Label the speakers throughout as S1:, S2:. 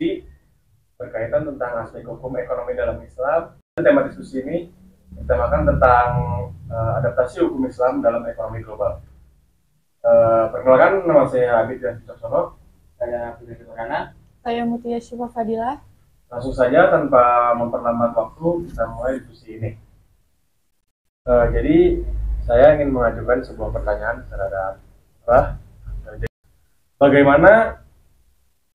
S1: diskusi berkaitan tentang aspek hukum ekonomi dalam Islam. Tema diskusi ini ditemakan tentang adaptasi hukum Islam dalam ekonomi global. Perkenalkan, nama saya Abid dan Cicaksono.
S2: Saya Budi Turana.
S3: Saya Mutia Syifa Fadilah.
S1: Langsung saja tanpa memperlambat waktu kita mulai diskusi ini. Jadi saya ingin mengajukan sebuah pertanyaan terhadap bagaimana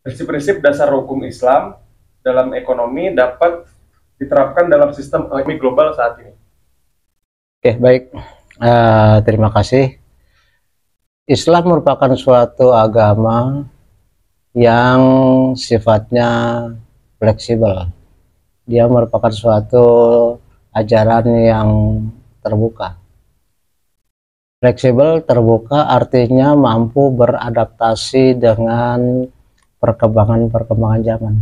S1: prinsip-prinsip dasar hukum Islam dalam ekonomi dapat diterapkan dalam sistem ekonomi global saat ini.
S2: Oke, baik. Terima kasih. Islam merupakan suatu agama yang sifatnya fleksibel. Dia merupakan suatu ajaran yang terbuka. Fleksibel, terbuka artinya mampu beradaptasi dengan perkembangan zaman.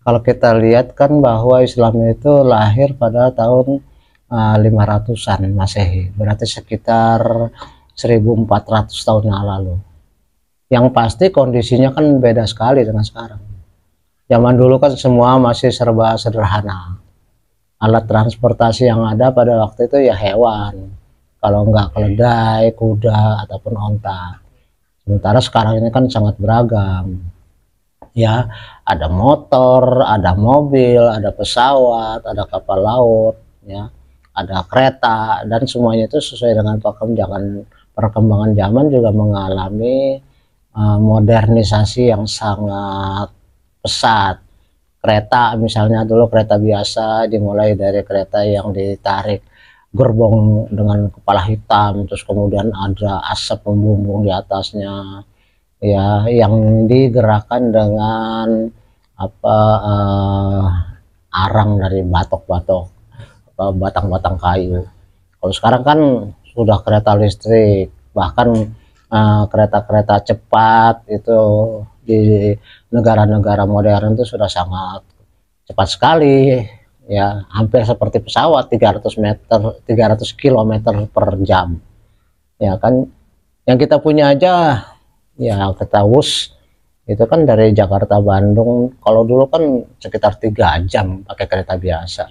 S2: Kalau kita lihat kan bahwa Islam itu lahir pada tahun 500-an Masehi, berarti sekitar 1400 tahun yang lalu. Yang pasti kondisinya kan beda sekali dengan sekarang. Zaman dulu kan semua masih serba sederhana. Alat transportasi yang ada pada waktu itu ya hewan, kalau enggak keledai, kuda, ataupun onta. Sementara sekarang ini kan sangat beragam. Ya, ada motor, ada mobil, ada pesawat, ada kapal laut, ya, ada kereta, dan semuanya itu sesuai dengan perkembangan zaman juga mengalami modernisasi yang sangat pesat. Kereta misalnya dulu kereta biasa dimulai dari kereta yang ditarik gerbong dengan kepala hitam, terus kemudian ada asap membumbung di atasnya, ya, yang digerakkan dengan arang dari batok-batok, batang-batang kayu. Kalau sekarang kan sudah kereta listrik, bahkan kereta-kereta cepat itu di negara-negara modern itu sudah sangat cepat sekali, ya, hampir seperti pesawat 300 km per jam, ya kan. Yang kita punya aja ya kereta WUS itu kan dari Jakarta Bandung, kalau dulu kan sekitar 3 jam pakai kereta biasa.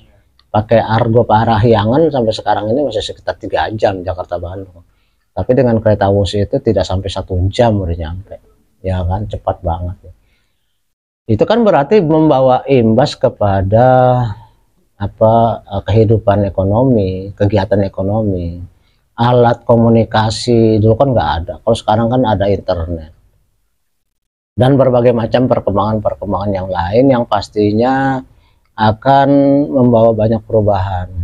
S2: Pakai Argo Parahyangan sampai sekarang ini masih sekitar 3 jam Jakarta Bandung. Tapi dengan kereta WUS itu tidak sampai 1 jam udah nyampe, ya kan, cepat banget. Itu kan berarti membawa imbas kepada kehidupan ekonomi, kegiatan ekonomi. Alat komunikasi dulu kan nggak ada, kalau sekarang kan ada internet dan berbagai macam perkembangan yang lain yang pastinya akan membawa banyak perubahan.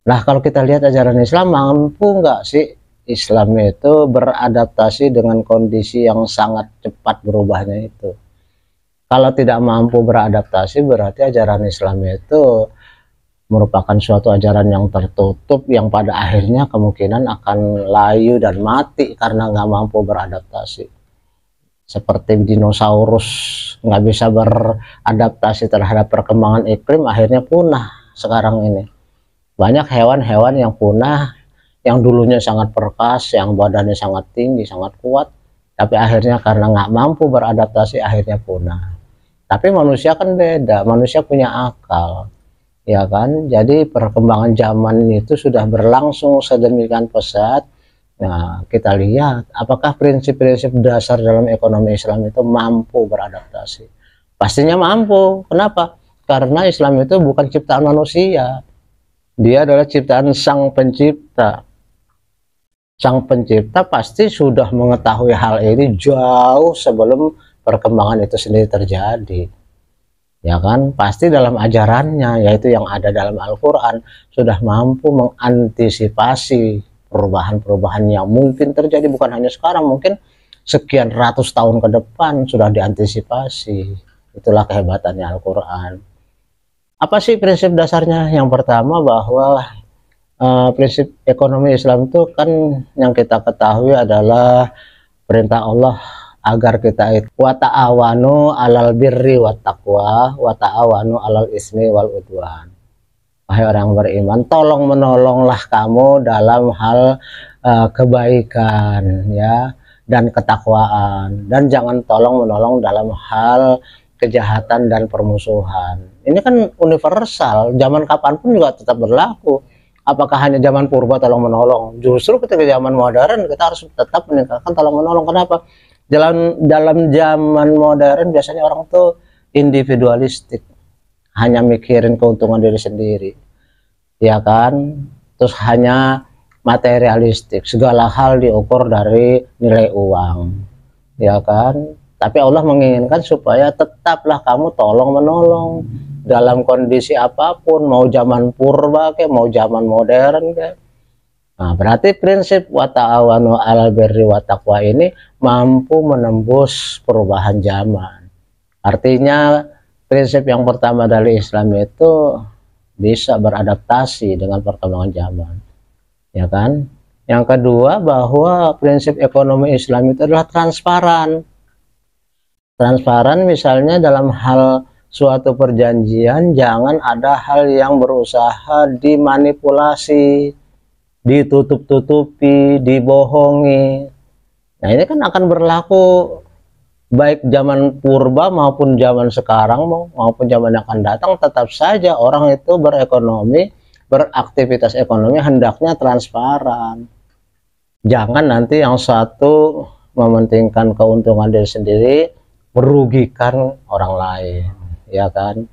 S2: Nah, kalau kita lihat ajaran Islam, mampu nggak sih Islam itu beradaptasi dengan kondisi yang sangat cepat berubahnya itu? Kalau tidak mampu beradaptasi, berarti ajaran Islam itu merupakan suatu ajaran yang tertutup, yang pada akhirnya kemungkinan akan layu dan mati karena nggak mampu beradaptasi. Seperti dinosaurus nggak bisa beradaptasi terhadap perkembangan iklim, akhirnya punah sekarang ini. Banyak hewan-hewan yang punah, yang dulunya sangat perkas, yang badannya sangat tinggi, sangat kuat, tapi akhirnya karena nggak mampu beradaptasi akhirnya punah. Tapi manusia kan beda, manusia punya akal, ya kan. Jadi perkembangan zaman itu sudah berlangsung sedemikian pesat. Nah, kita lihat apakah prinsip-prinsip dasar dalam ekonomi Islam itu mampu beradaptasi. Pastinya mampu. Kenapa? Karena Islam itu bukan ciptaan manusia, dia adalah ciptaan Sang Pencipta. Sang Pencipta pasti sudah mengetahui hal ini jauh sebelum perkembangan itu sendiri terjadi, ya kan. Pasti dalam ajarannya, yaitu yang ada dalam Al-Quran, sudah mampu mengantisipasi perubahan-perubahan yang mungkin terjadi, bukan hanya sekarang, mungkin sekian ratus tahun ke depan sudah diantisipasi. Itulah kehebatannya Al-Quran. Apa sih prinsip dasarnya? Yang pertama bahwa prinsip ekonomi Islam itu kan yang kita ketahui adalah perintah Allah agar kita wa ta'awanu alal birri wat taqwa wa ta'awanu alal ismi wal udwan. Wahai orang beriman, tolong menolonglah kamu dalam hal kebaikan, ya, dan ketakwaan, dan jangan tolong menolong dalam hal kejahatan dan permusuhan. Ini kan universal, zaman kapanpun juga tetap berlaku. Apakah hanya zaman purba tolong menolong? Justru ketika zaman modern kita harus tetap meningkatkan tolong menolong. Kenapa? Dalam zaman modern biasanya orang tuh individualistik, hanya mikirin keuntungan diri sendiri, ya kan? Terus hanya materialistik, segala hal diukur dari nilai uang, ya kan? Tapi Allah menginginkan supaya tetaplah kamu tolong menolong dalam kondisi apapun, mau zaman purba kayak mau zaman modern kayak. Nah, berarti prinsip wa ta'awanu 'alal birri wa taqwa ini mampu menembus perubahan zaman. Artinya prinsip yang pertama dari Islam itu bisa beradaptasi dengan perkembangan zaman, ya kan? Yang kedua, bahwa prinsip ekonomi Islam itu adalah transparan. Transparan misalnya dalam hal suatu perjanjian jangan ada hal yang berusaha dimanipulasi, ditutup-tutupi, dibohongi. Nah, ini kan akan berlaku baik zaman purba maupun zaman sekarang maupun zaman yang akan datang. Tetap saja orang itu berekonomi, beraktivitas ekonomi hendaknya transparan. Jangan nanti yang satu mementingkan keuntungan diri sendiri, merugikan orang lain, ya kan?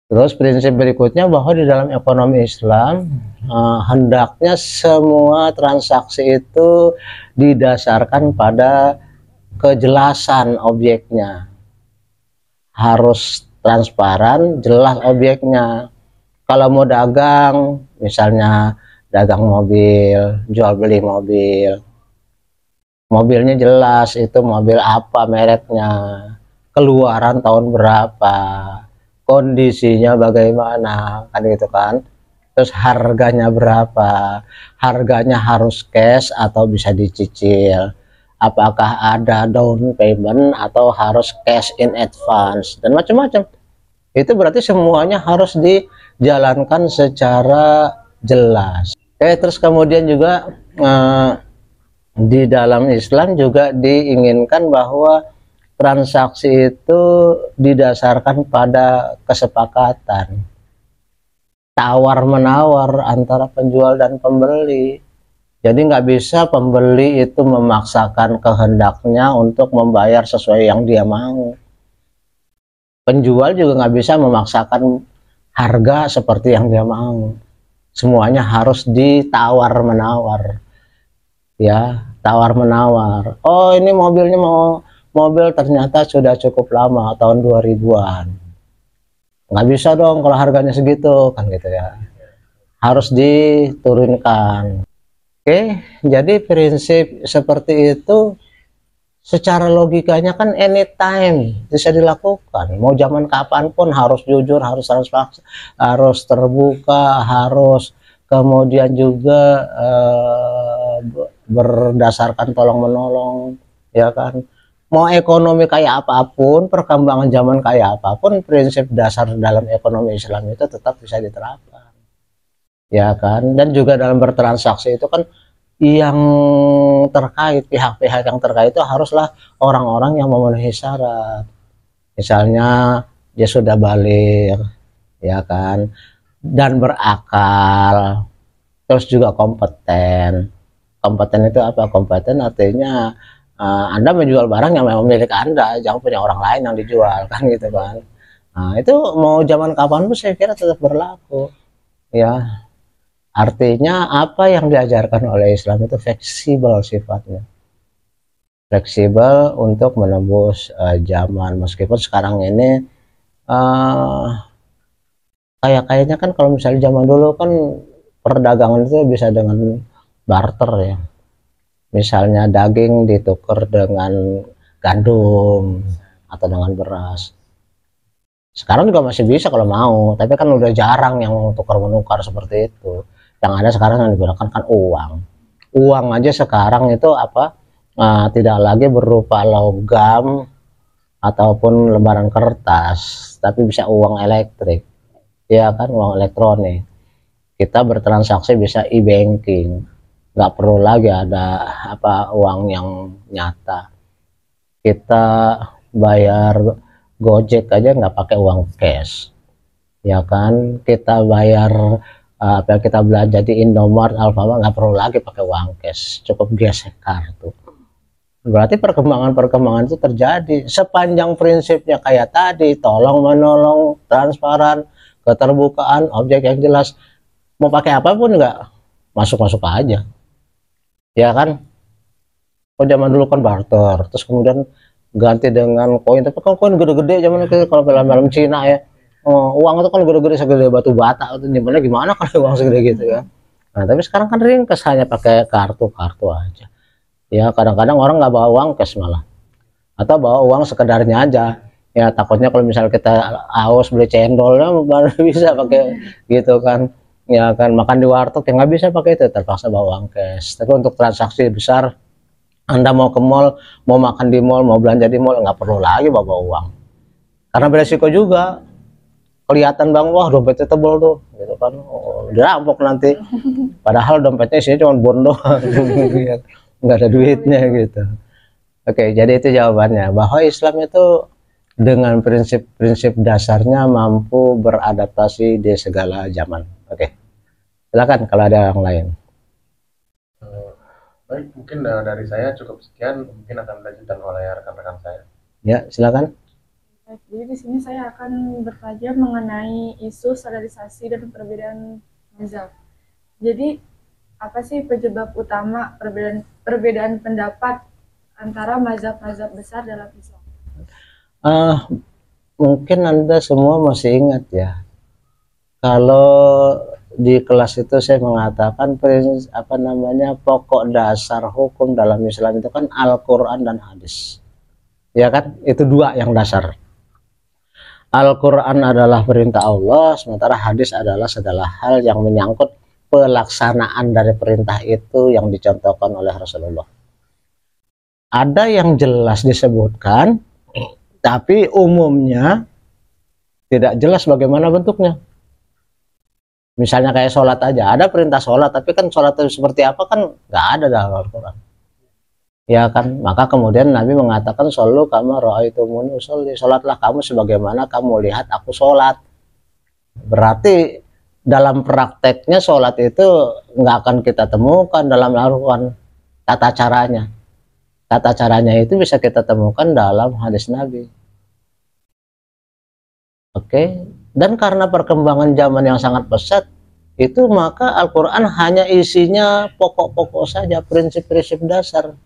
S2: Terus prinsip berikutnya bahwa di dalam ekonomi Islam hendaknya semua transaksi itu didasarkan pada kejelasan objeknya, harus transparan, jelas objeknya. Kalau mau dagang, misalnya dagang mobil, jual beli mobil, mobilnya jelas itu mobil apa mereknya, keluaran tahun berapa, kondisinya bagaimana, kan gitu kan. Terus harganya berapa, harganya harus cash atau bisa dicicil, apakah ada down payment atau harus cash in advance, dan macam-macam. Itu berarti semuanya harus dijalankan secara jelas. Oke, terus kemudian juga di dalam Islam juga diinginkan bahwa transaksi itu didasarkan pada kesepakatan, tawar-menawar antara penjual dan pembeli. Jadi nggak bisa pembeli itu memaksakan kehendaknya untuk membayar sesuai yang dia mau. Penjual juga nggak bisa memaksakan harga seperti yang dia mau. Semuanya harus ditawar-menawar. Ya, tawar-menawar. Oh, ini mobilnya mobil ternyata sudah cukup lama, tahun 2000-an. Nggak bisa dong kalau harganya segitu, kan gitu ya. Harus diturunkan. Oke, jadi prinsip seperti itu secara logikanya kan anytime bisa dilakukan. Mau zaman kapanpun harus jujur, harus transparan, harus terbuka, harus kemudian juga berdasarkan tolong menolong, ya kan. Mau ekonomi kayak apapun, perkembangan zaman kayak apapun, prinsip dasar dalam ekonomi Islam itu tetap bisa diterapkan, ya kan. Dan juga dalam bertransaksi itu kan yang terkait, pihak-pihak yang terkait itu haruslah orang-orang yang memenuhi syarat. Misalnya dia sudah balik, ya kan, dan berakal, terus juga kompeten. Kompeten itu apa? Kompeten artinya Anda menjual barang yang memang milik Anda, jangan punya orang lain yang dijual, kan gitu kan. Nah, itu mau zaman kapan pun saya kira tetap berlaku, ya. Artinya apa yang diajarkan oleh Islam itu fleksibel sifatnya, fleksibel untuk menembus zaman. Meskipun sekarang ini kayaknya kan kalau misalnya zaman dulu kan perdagangan itu bisa dengan barter ya, misalnya daging ditukar dengan gandum atau dengan beras. Sekarang juga masih bisa kalau mau, tapi kan udah jarang yang tukar-menukar seperti itu. Yang ada sekarang yang digunakan kan uang aja sekarang itu apa, tidak lagi berupa logam ataupun lembaran kertas, tapi bisa uang elektrik, ya kan, uang elektronik. Kita bertransaksi bisa e-banking, nggak perlu lagi ada uang yang nyata. Kita bayar Gojek aja nggak pakai uang cash, ya kan? Kita bayar apa kita belanja di Indomaret, Alfamart nggak perlu lagi pakai uang cash, cukup gesek kartu. Berarti perkembangan itu terjadi sepanjang prinsipnya kayak tadi, tolong menolong, transparan, keterbukaan, objek yang jelas. Mau pakai apapun nggak masuk aja, ya kan? Oh zaman dulu kan barter, terus kemudian ganti dengan koin, tapi kan koin gede-gede zaman itu kalau film-film Cina ya. Uang itu kan gede-gede segede batu bata, itu gimana kalau uang segede gitu ya. Nah tapi sekarang kan ringkas, hanya pakai kartu aja. Ya kadang-kadang orang nggak bawa uang cash malah, atau bawa uang sekedarnya aja. Ya takutnya kalau misalnya kita haus beli cendolnya baru bisa pakai gitu kan. Ya kan makan di warteg ya nggak bisa pakai itu, terpaksa bawa uang cash. Tapi untuk transaksi besar, Anda mau ke mall, mau makan di mall, mau belanja di mall, nggak perlu lagi bawa uang. Karena beresiko juga, kelihatan bang, wah dompetnya tebel tuh, gitu kan, dirampok nanti. Padahal dompetnya isinya cuma bon doang, nggak ada duitnya gitu. Oke, jadi itu jawabannya, bahwa Islam itu dengan prinsip-prinsip dasarnya mampu beradaptasi di segala zaman. Oke, silakan kalau ada yang lain.
S1: Baik, mungkin dari saya cukup sekian, mungkin akan dilanjutkan oleh rekan-rekan saya.
S2: Ya, silakan.
S3: Jadi di sini saya akan bertanya mengenai isu standarisasi dan perbedaan mazhab. Jadi apa sih penyebab utama perbedaan pendapat antara mazhab-mazhab besar dalam Islam?
S2: Mungkin Anda semua masih ingat ya, kalau di kelas itu saya mengatakan pokok dasar hukum dalam Islam itu kan Al-Quran dan hadis, ya kan? Itu dua yang dasar. Al-Quran adalah perintah Allah, sementara hadis adalah segala hal yang menyangkut pelaksanaan dari perintah itu yang dicontohkan oleh Rasulullah. Ada yang jelas disebutkan, tapi umumnya tidak jelas bagaimana bentuknya. Misalnya kayak sholat aja, ada perintah sholat, tapi kan sholat itu seperti apa kan nggak ada dalam Al-Quran, ya kan? Maka kemudian Nabi mengatakan, shollu kama ra'aitumuni usolli, sholatlah kamu sebagaimana kamu lihat aku sholat. Berarti dalam prakteknya sholat itu nggak akan kita temukan dalam Al-Quran tata caranya. Tata caranya itu bisa kita temukan dalam hadis Nabi. Oke. Dan karena perkembangan zaman yang sangat pesat itu, maka Al-Quran hanya isinya pokok-pokok saja, prinsip-prinsip dasar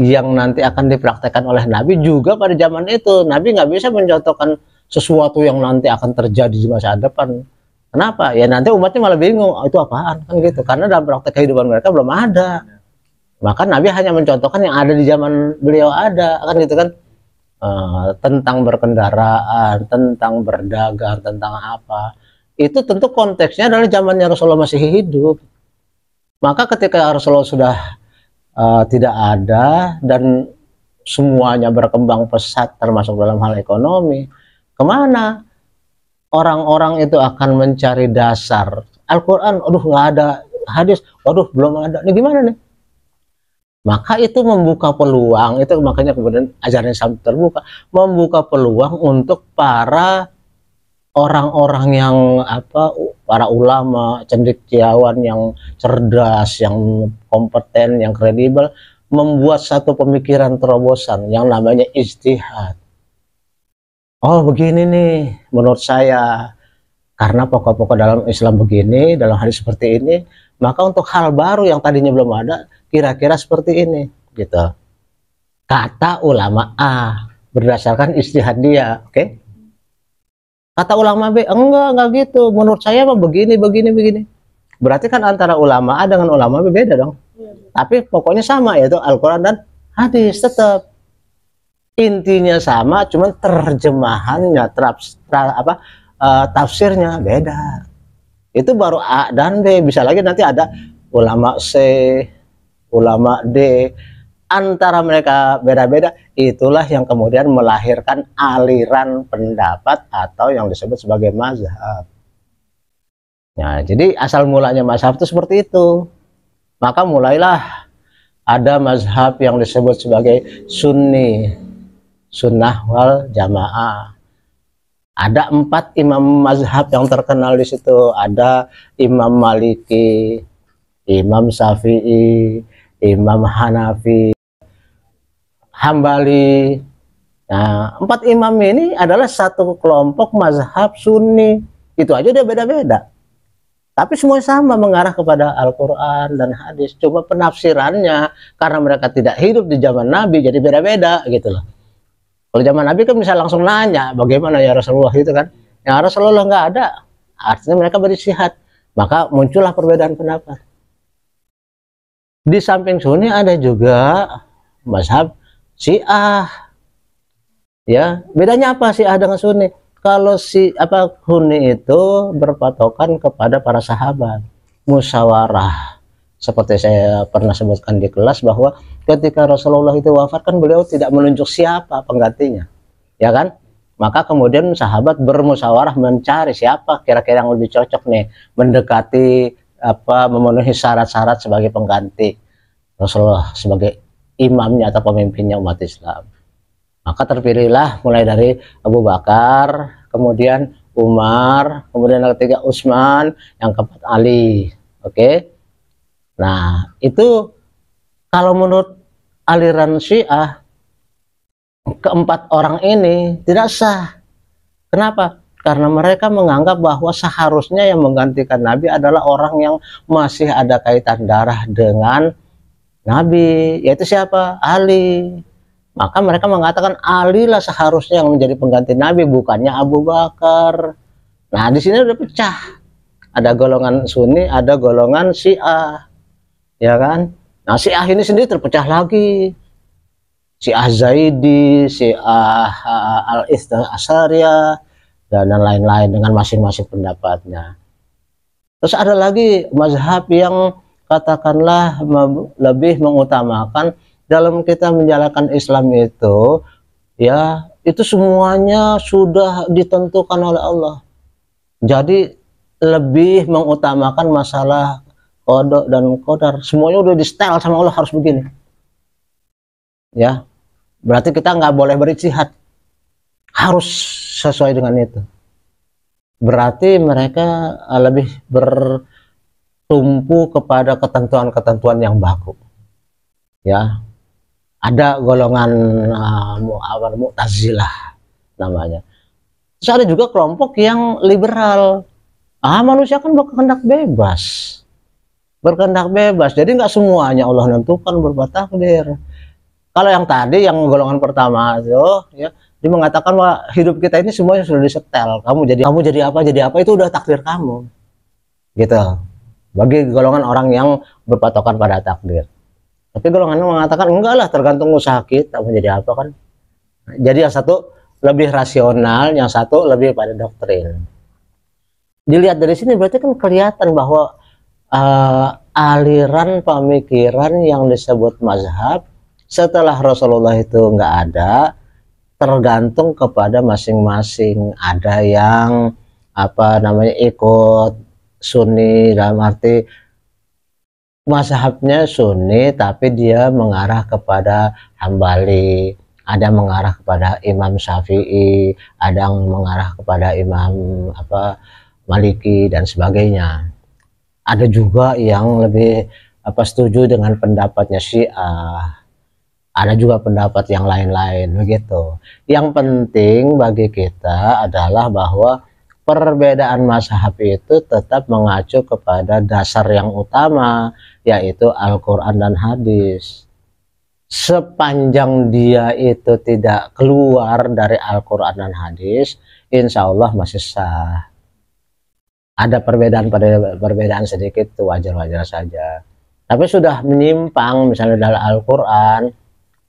S2: yang nanti akan dipraktekkan oleh Nabi juga pada zaman itu. Nabi nggak bisa mencontohkan sesuatu yang nanti akan terjadi di masa depan. Kenapa? Ya nanti umatnya malah bingung, itu apaan kan gitu. Karena dalam praktek kehidupan mereka belum ada. Maka Nabi hanya mencontohkan yang ada di zaman beliau ada, kan gitu kan. Tentang berkendaraan, tentang berdagang, tentang apa, itu tentu konteksnya adalah zamannya Rasulullah masih hidup. Maka ketika Rasulullah sudah tidak ada dan semuanya berkembang pesat termasuk dalam hal ekonomi, kemana orang-orang itu akan mencari dasar? Al-Quran, aduh nggak ada, hadis, waduh belum ada, ini gimana nih? Maka itu membuka peluang, itu makanya kemudian ajaran Islam terbuka, membuka peluang untuk para orang-orang yang para ulama, cendekiawan yang cerdas, yang kompeten, yang kredibel, membuat satu pemikiran terobosan yang namanya ijtihad. Oh begini nih menurut saya, karena pokok-pokok dalam Islam begini, dalam hadis seperti ini, maka untuk hal baru yang tadinya belum ada, kira-kira seperti ini gitu, kata ulama A berdasarkan ijtihad dia. Oke. Kata ulama B enggak gitu, menurut saya mah begini. Berarti kan antara ulama A dengan ulama B beda dong. Tapi pokoknya sama, yaitu Al-Quran dan hadis. Tetap intinya sama, cuman terjemahannya tafsirnya beda. Itu baru A dan B. Bisa lagi nanti ada ulama C, ulama D, antara mereka beda-beda. Itulah yang kemudian melahirkan aliran pendapat atau yang disebut sebagai mazhab. Nah, jadi asal mulanya mazhab itu seperti itu. Maka mulailah ada mazhab yang disebut sebagai Sunni. sunnah wal jamaah. Ada 4 imam mazhab yang terkenal di situ. Ada Imam Maliki, Imam Syafi'i, Imam Hanafi, Hambali. Nah, 4 imam ini adalah satu kelompok mazhab Sunni. Itu aja udah beda-beda. Tapi semua sama, mengarah kepada Al-Quran dan hadis. Cuma penafsirannya, karena mereka tidak hidup di zaman Nabi, jadi beda-beda gitu loh. Kalau zaman Nabi kan bisa langsung nanya, bagaimana ya Rasulullah gitu kan. Ya Rasulullah nggak ada, artinya mereka beristihad. Maka muncullah perbedaan pendapat. Di samping Sunni ada juga mazhab Syiah. Ya, bedanya apa Syiah dengan Sunni? Kalau Sunni itu berpatokan kepada para sahabat, musyawarah. Seperti saya pernah sebutkan di kelas bahwa ketika Rasulullah itu wafat kan beliau tidak menunjuk siapa penggantinya, ya kan? Maka kemudian sahabat bermusyawarah mencari siapa kira-kira yang lebih cocok nih mendekati memenuhi syarat-syarat sebagai pengganti Rasulullah sebagai imamnya atau pemimpinnya umat Islam. Maka terpilihlah mulai dari Abu Bakar, kemudian Umar, kemudian yang ketiga Utsman, yang keempat Ali. Oke. Nah, itu kalau menurut aliran Syiah, keempat orang ini tidak sah. Kenapa? Karena mereka menganggap bahwa seharusnya yang menggantikan Nabi adalah orang yang masih ada kaitan darah dengan Nabi, yaitu siapa? Ali. Maka mereka mengatakan Ali lah seharusnya yang menjadi pengganti Nabi, bukannya Abu Bakar. Nah, di sini udah pecah. Ada golongan Sunni, ada golongan Syiah. Ya kan? Nah, Syiah ini sendiri terpecah lagi. Syiah Zaidi, Syiah Al-Ithna Asyariyah, dan lain-lain dengan masing-masing pendapatnya. Terus ada lagi mazhab yang katakanlah lebih mengutamakan dalam kita menjalankan Islam itu, ya itu semuanya sudah ditentukan oleh Allah. Jadi lebih mengutamakan masalah qada dan qadar, semuanya udah di setel sama Allah harus begini. Ya, berarti kita nggak boleh berijtihad, harus sesuai dengan itu. Berarti mereka lebih bertumpu kepada ketentuan-ketentuan yang baku. Ya, ada golongan Mu'tazilah namanya. Terus ada juga kelompok yang liberal. Manusia kan berkehendak bebas. Berkehendak bebas, jadi nggak semuanya Allah nentukan berbuat takdir. Kalau yang tadi, yang golongan pertama itu, ya, dia mengatakan bahwa hidup kita ini semuanya sudah disetel. Kamu jadi apa itu udah takdir kamu, gitu. Bagi golongan orang yang berpatokan pada takdir. Tapi golongan yang mengatakan enggak lah, tergantung usaha kita mau jadi apa kan. Jadi yang satu lebih rasional, yang satu lebih pada doktrin. Dilihat dari sini berarti kan kelihatan bahwa aliran pemikiran yang disebut mazhab setelah Rasulullah itu nggak ada, tergantung kepada masing-masing. Ada yang ikut Sunni dalam arti mazhabnya Sunni tapi dia mengarah kepada Hambali, ada mengarah kepada Imam Syafi'i, ada yang mengarah kepada Imam Maliki dan sebagainya. Ada juga yang lebih setuju dengan pendapatnya Syiah. Ada juga pendapat yang lain-lain begitu. Yang penting bagi kita adalah bahwa perbedaan mazhab itu tetap mengacu kepada dasar yang utama, yaitu Al-Quran dan hadis. Sepanjang dia itu tidak keluar dari Al-Quran dan hadis, insya Allah masih sah. Ada perbedaan sedikit, itu wajar-wajar saja. Tapi sudah menyimpang, misalnya dalam Al-Quran,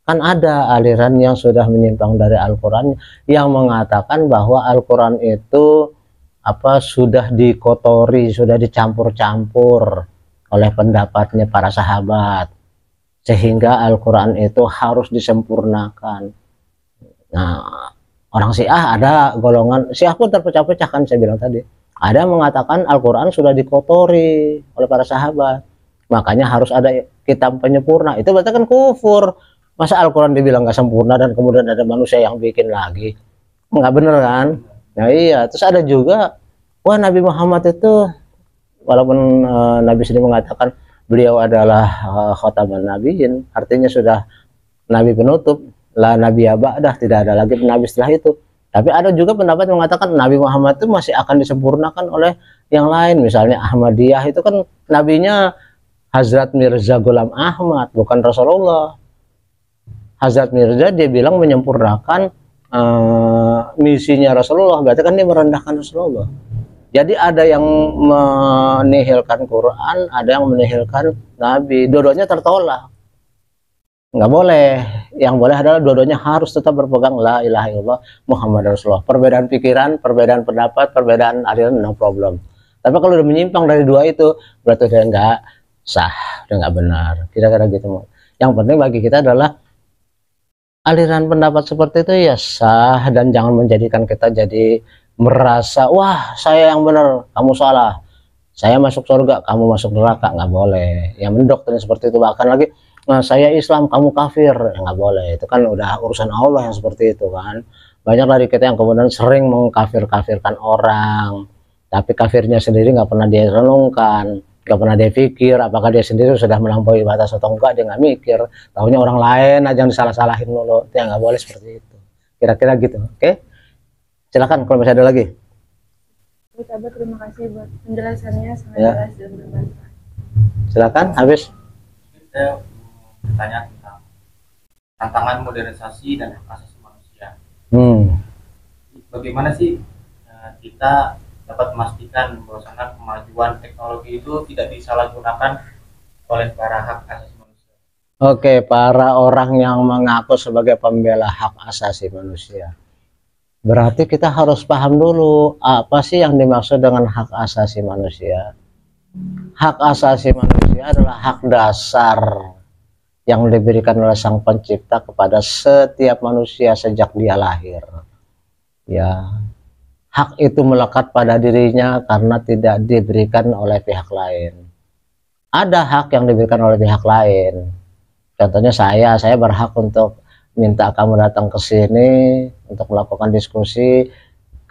S2: kan ada aliran yang sudah menyimpang dari Al-Quran yang mengatakan bahwa Al-Quran itu sudah dikotori, sudah dicampur-campur oleh pendapatnya para sahabat, sehingga Al-Quran itu harus disempurnakan. Nah, orang Syiah ada golongan, Syiah pun terpecah-pecah kan saya bilang tadi. Ada yang mengatakan Al-Quran sudah dikotori oleh para sahabat, makanya harus ada kitab penyempurna. Itu berarti kan kufur. Masa Al-Quran dibilang nggak sempurna dan kemudian ada manusia yang bikin lagi? Nggak bener kan? Nah iya, terus ada juga, wah Nabi Muhammad itu, walaupun Nabi sendiri mengatakan beliau adalah khataman nabiyin, artinya sudah Nabi penutup, la Nabi ba'dah, tidak ada lagi Nabi setelah itu. Tapi ada juga pendapat yang mengatakan Nabi Muhammad itu masih akan disempurnakan oleh yang lain. Misalnya Ahmadiyah itu kan nabinya Hazrat Mirza Ghulam Ahmad, bukan Rasulullah. Hazrat Mirza dia bilang menyempurnakan misinya Rasulullah, berarti kan dia merendahkan Rasulullah. Jadi ada yang menihilkan Quran, ada yang menihilkan Nabi, dua-duanya tertolak, nggak boleh. Yang boleh adalah dua-duanya harus tetap berpegang la ilaha illallah Muhammad Rasulullah. Perbedaan pikiran, perbedaan pendapat, perbedaan aliran, no problem. Tapi kalau udah menyimpang dari dua itu, berarti udah nggak sah, udah nggak benar, kira-kira gitu. Yang penting bagi kita adalah aliran pendapat seperti itu ya sah, dan jangan menjadikan kita jadi merasa wah saya yang benar, kamu salah, saya masuk surga, kamu masuk neraka. Nggak boleh. Yang mendoktrin seperti itu, bahkan lagi nah, saya Islam, kamu kafir, ya, nggak boleh. Itu kan udah urusan Allah yang seperti itu kan. Banyak dari kita yang kemudian sering mengkafir-kafirkan orang, tapi kafirnya sendiri nggak pernah dia renungkan, nggak pernah dia pikir apakah dia sendiri sudah melampaui batas atau enggak. Dia nggak mikir, tahunya orang lain aja yang disalah-salahin dulu. Itu yang nggak boleh seperti itu, kira-kira gitu. Oke, silakan kalau masih ada lagi.
S3: Abah, terima kasih buat penjelasannya, sangat
S2: Ya.
S3: jelas dan bermanfaat.
S2: Silakan, habis.
S4: Saya bertanya tentang tantangan modernisasi dan hak asasi manusia. Bagaimana sih kita dapat memastikan bahwa kemajuan teknologi itu tidak disalahgunakan oleh para hak asasi manusia?
S2: Oke, para orang yang mengaku sebagai pembela hak asasi manusia, berarti kita harus paham dulu apa sih yang dimaksud dengan hak asasi manusia. Hak asasi manusia adalah hak dasar yang diberikan oleh Sang Pencipta kepada setiap manusia sejak dia lahir. Ya, hak itu melekat pada dirinya karena tidak diberikan oleh pihak lain. Ada hak yang diberikan oleh pihak lain. Contohnya saya berhak untuk minta kamu datang ke sini untuk melakukan diskusi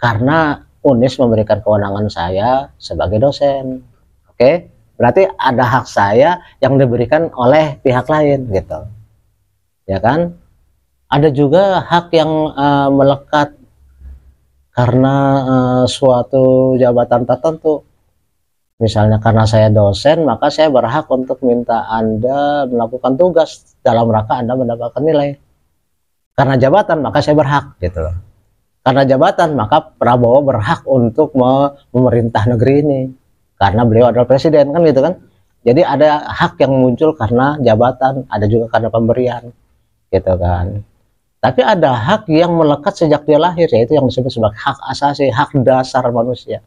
S2: karena UNIS memberikan kewenangan saya sebagai dosen. Oke, berarti ada hak saya yang diberikan oleh pihak lain gitu. Ya kan? Ada juga hak yang melekat karena suatu jabatan tertentu. Misalnya karena saya dosen, maka saya berhak untuk minta Anda melakukan tugas dalam rangka Anda mendapatkan nilai. Karena jabatan, maka saya berhak gitu loh. Karena jabatan, maka Prabowo berhak untuk memerintah negeri ini. Karena beliau adalah presiden, kan gitu kan. Jadi ada hak yang muncul karena jabatan, ada juga karena pemberian, gitu kan. Tapi ada hak yang melekat sejak dia lahir, yaitu yang disebut sebagai hak asasi, hak dasar manusia.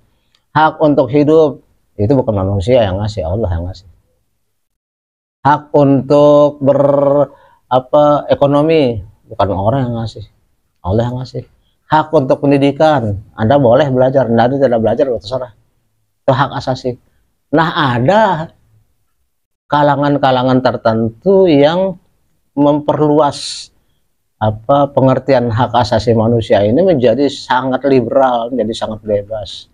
S2: Hak untuk hidup, itu bukan manusia yang ngasih, Allah yang ngasih. Hak untuk ekonomi, bukan orang yang ngasih, Allah yang ngasih. Hak untuk pendidikan, Anda boleh belajar, Anda tidak belajar, terserah. Itu hak asasi. Nah, ada kalangan-kalangan tertentu yang memperluas pengertian hak asasi manusia ini menjadi sangat liberal, menjadi sangat bebas.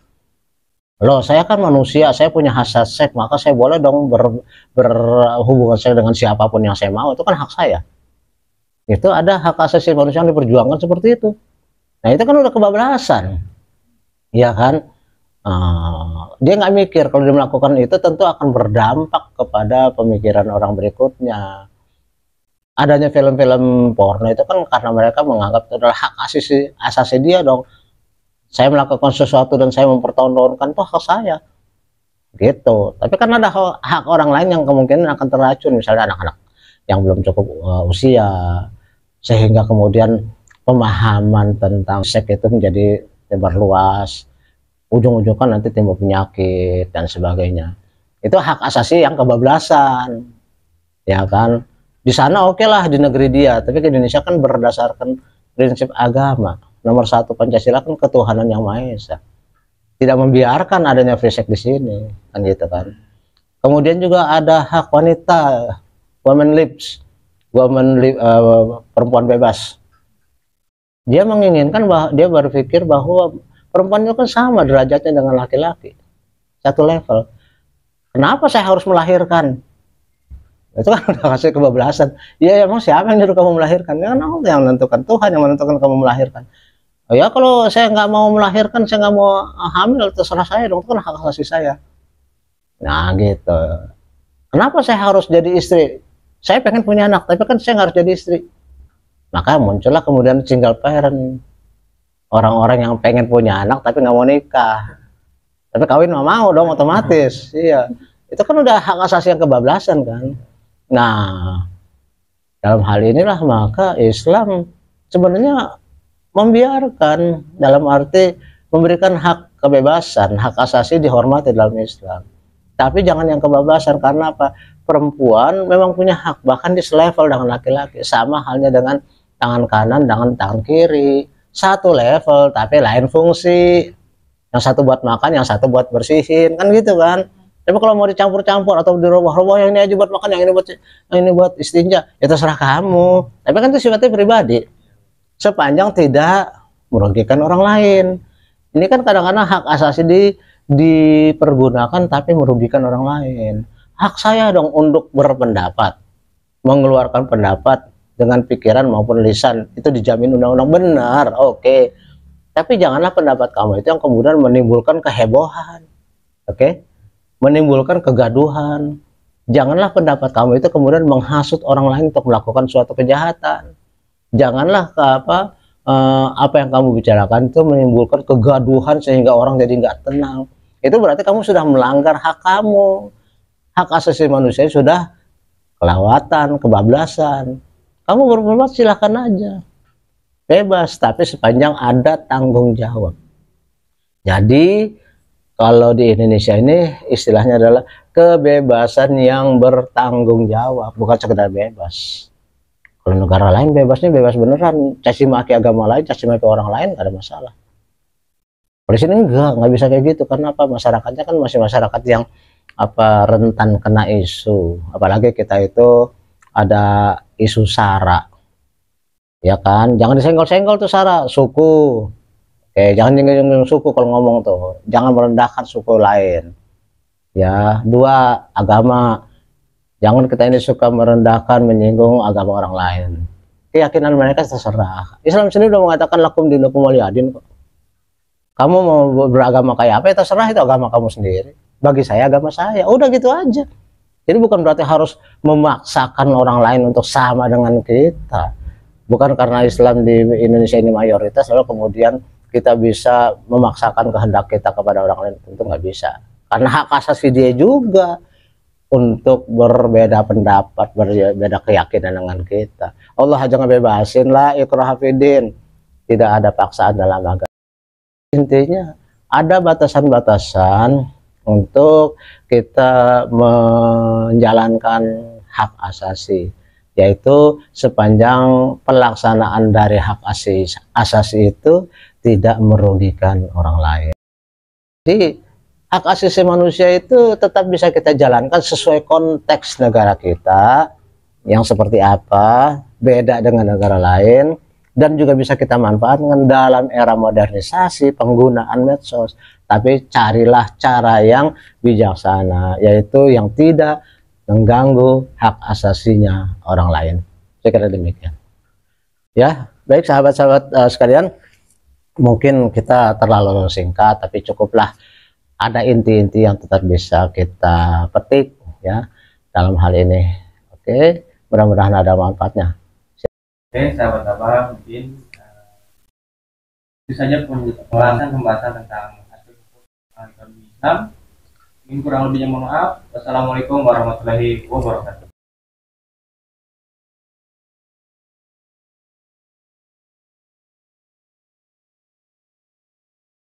S2: Loh, saya kan manusia, saya punya hasrat seks, maka saya boleh dong berhubungan seks dengan siapapun yang saya mau, itu kan hak saya. Itu ada hak asasi manusia yang diperjuangkan seperti itu. Nah, itu kan udah kebablasan, ya kan? Dia nggak mikir kalau dia melakukan itu tentu akan berdampak kepada pemikiran orang berikutnya. Adanya film-film porno itu kan karena mereka menganggap itu adalah hak asasi dia dong. Saya melakukan sesuatu dan saya mempertontonkan itu hak saya, gitu. Tapi kan ada hak orang lain yang kemungkinan akan terracun, misalnya anak-anak yang belum cukup usia, sehingga kemudian pemahaman tentang seks itu menjadi berluas. Ujung-ujung kan nanti timbul penyakit dan sebagainya. Itu hak asasi yang kebablasan, ya kan? Di sana oke lah di negeri dia, tapi di Indonesia kan berdasarkan prinsip agama. Nomor 1 Pancasila kan ketuhanan yang Maha Esa. Tidak membiarkan adanya free sex di sini, kan gitu kan. Kemudian juga ada hak wanita, women lives. perempuan bebas. Dia menginginkan bahwa dia berpikir bahwa perempuan itu kan sama derajatnya dengan laki-laki, satu level. Kenapa saya harus melahirkan? Itu kan udah kasih kebablasan. Ya emang siapa yang nyuruh kamu melahirkan? Ya kan Allah yang menentukan, Tuhan yang menentukan kamu melahirkan. Oh ya kalau saya nggak mau melahirkan, saya nggak mau hamil, terserah saya dong, itu kan hak asasi saya. Nah gitu. Kenapa saya harus jadi istri? Saya pengen punya anak, tapi kan saya nggak harus jadi istri. Maka muncullah kemudian single parent, orang-orang yang pengen punya anak tapi nggak mau nikah, tapi kawin mau dong otomatis. Iya, itu kan udah hak asasi yang kebablasan kan. Nah, dalam hal inilah maka Islam sebenarnya membiarkan, dalam arti memberikan hak kebebasan, hak asasi dihormati dalam Islam. Tapi jangan yang kebablasan, karena apa? Perempuan memang punya hak, bahkan di selevel dengan laki-laki, sama halnya dengan tangan kanan dengan tangan kiri, satu level tapi lain fungsi. Yang satu buat makan, yang satu buat bersihin, kan gitu kan. Tapi kalau mau dicampur-campur atau dirubah-rubah, yang ini aja buat makan, yang ini buat istinja, ya terserah kamu. Tapi kan itu sifatnya pribadi, sepanjang tidak merugikan orang lain. Ini kan kadang-kadang hak asasi dipergunakan tapi merugikan orang lain. Hak saya dong untuk berpendapat, mengeluarkan pendapat dengan pikiran maupun lisan, itu dijamin undang-undang, benar, oke. Tapi janganlah pendapat kamu itu yang kemudian menimbulkan kehebohan, oke, menimbulkan kegaduhan. Janganlah pendapat kamu itu kemudian menghasut orang lain untuk melakukan suatu kejahatan. Janganlah apa yang kamu bicarakan itu menimbulkan kegaduhan sehingga orang jadi nggak tenang. Itu berarti kamu sudah melanggar hak kamu. Hak asasi manusia sudah kelewatan, kebablasan. Kamu berpendapat silahkan aja, bebas, tapi sepanjang ada tanggung jawab. Jadi kalau di Indonesia ini istilahnya adalah kebebasan yang bertanggung jawab, bukan sekedar bebas. Kalau negara lain bebasnya bebas beneran, caci maki agama lain, caci maki orang lain, gak ada masalah. Kalau di sini nggak bisa kayak gitu. Karena apa? Masyarakatnya kan masih masyarakat yang rentan kena isu, apalagi kita itu ada isu SARA, ya kan. Jangan disenggol-senggol tuh SARA, suku. Oke, jangan nyinggung suku kalau ngomong tuh, jangan merendahkan suku lain. Ya, dua, agama. Jangan kita ini suka merendahkan, menyinggung agama orang lain. Keyakinan mereka terserah. Islam sendiri udah mengatakan lakum dinukum waliyadin kok. Kamu mau beragama kayak apa ya terserah, itu agama kamu sendiri. Bagi saya agama saya, udah gitu aja. Jadi bukan berarti harus memaksakan orang lain untuk sama dengan kita. Bukan karena Islam di Indonesia ini mayoritas lalu kemudian kita bisa memaksakan kehendak kita kepada orang lain, tentu nggak bisa. Karena hak asasi dia juga untuk berbeda pendapat, berbeda keyakinan dengan kita. Allah aja ngebebasin, la ikraha fiddin. Tidak ada paksaan dalam agama. Intinya ada batasan-batasan untuk kita menjalankan hak asasi, yaitu sepanjang pelaksanaan dari hak asasi itu tidak merugikan orang lain. Jadi hak asasi manusia itu tetap bisa kita jalankan sesuai konteks negara kita yang seperti apa, beda dengan negara lain, dan juga bisa kita manfaatkan dalam era modernisasi penggunaan medsos. Tapi carilah cara yang bijaksana, yaitu yang tidak mengganggu hak asasinya orang lain. Saya kira demikian. Ya, baik sahabat-sahabat sekalian, mungkin kita terlalu singkat, tapi cukuplah ada inti-inti yang tetap bisa kita petik ya dalam hal ini. Oke, mudah-mudahan ada manfaatnya.
S4: Oke, sahabat-sahabat, mungkin itu saja pembahasan tentang ekonomi Islam. Ini kurang lebihnya mohon maaf. Wassalamualaikum warahmatullahi wabarakatuh.